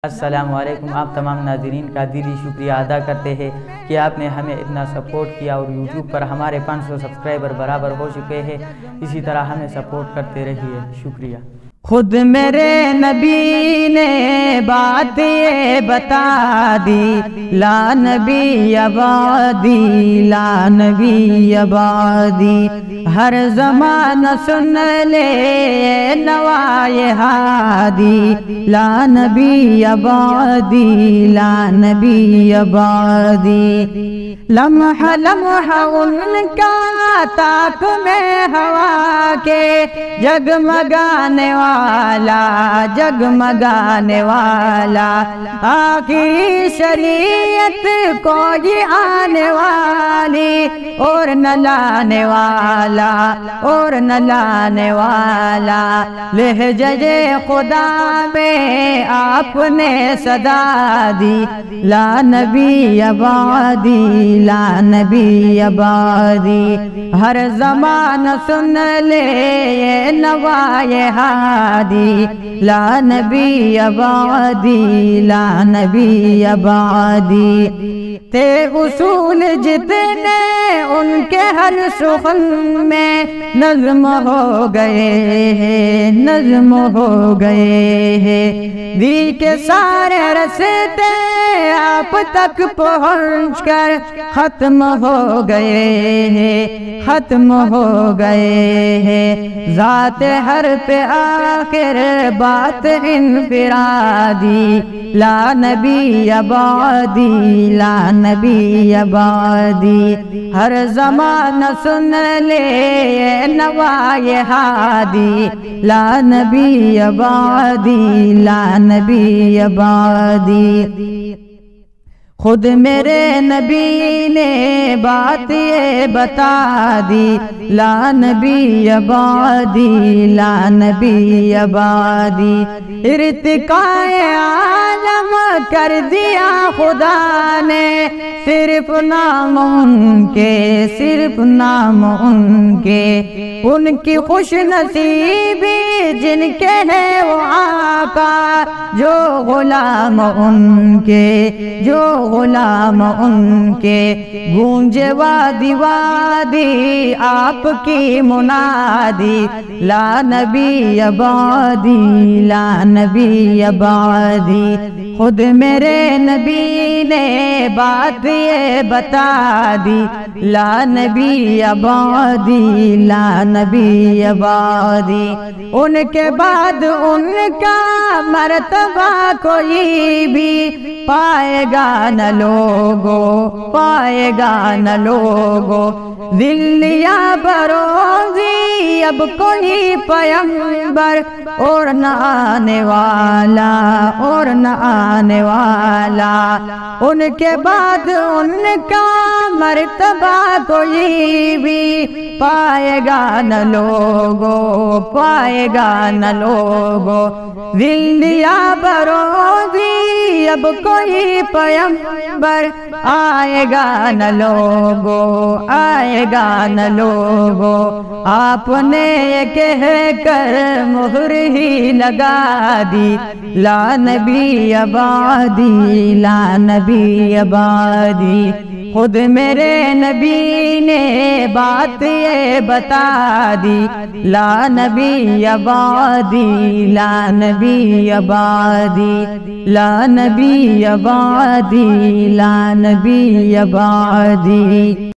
السلام علیکم۔ آپ تمام ناظرین کا دلی شکریہ ادا کرتے ہیں کہ آپ نے ہمیں اتنا سپورٹ کیا اور یوٹیوب پر ہمارے 500 سبسکرائبر برابر ہو چکے ہیں۔ اسی طرح ہمیں سپورٹ کرتے رہیے، شکریہ۔ خود میرے نبی نے بات یہ بتا دی، لا نبی عبادی، لا نبی عبادی، ہر زمانہ سن لے نوائے ہادی، لا نبی عبادی، لا نبی عبادی، لمحہ لمحہ ان کا طاق میں ہوا کے جگمگانے والا، جگمگانے والا، آخری شریعت کو یہ آنے والی، اور نہ لانے والا، اور نہ لانے والا، لہجہ خدا میں آپ نے صدا دی، لا نبی عبادی، لا نبی عبادی، ہر زمانہ سن لے نوائے ہادی، لا نبی عبادی، لا نبی عبادی، تے اصول جتنے ان کے ہر سخن میں نظم ہو گئے ہیں، نظم ہو گئے ہیں، دی کے سارے رستے آپ تک پہنچ کر ختم ہو گئے ہیں، ختم ہو گئے ہیں، ذات ہر پہ آخر بات انفرادی، لا نبی عبادی، لا نبی عبادی، ہر زمانہ سن لے نوائے ہادی، لا نبی عبادی، لا نبی عبادی، خود میرے نبی نے بات یہ بتا دی، لا نبی عبادی، لا نبی عبادی، ارتقاء عالم کر دیا خدا نے، صرف نام ان کے، صرف نام ان کے، ان کی خوش نصیبی جن کے ہے وہ آقا، جو غلام ان کے، جو غلام ان کے، گونجے وادی وادی آپ کی منادی، لا نبی عبادی، لا نبی عبادی، خود میرے نبی نے بات یہ بتا دی، لا نبی عبادی، لا نبی عبادی، ان کے بعد ان کا مرتبہ کوئی بھی پائے گا نہ لوگو، پائے گا نہ لوگو، ذلیا بروزی اب کوئی پیغمبر اور نہ آنے والا، اور نہ آنے والا، ان کے بعد ان کا مرتبہ کوئی بھی پائے گا نہ لوگو، پائے گا نہ لوگو، ذلیا بروزی اب کوئی پیغمبر آئے گا نہ لوگو، آئے گا نہ لوگو، آپ نے یہ کہہ کر مہر ہی لگا دی، لا نبی عبادی، لا نبی عبادی، خود میرے نبی نے بات یہ بتا دی، لا نبی عبادی، لا نبی عبادی، لا نبی عبادی، لا نبی عبادی۔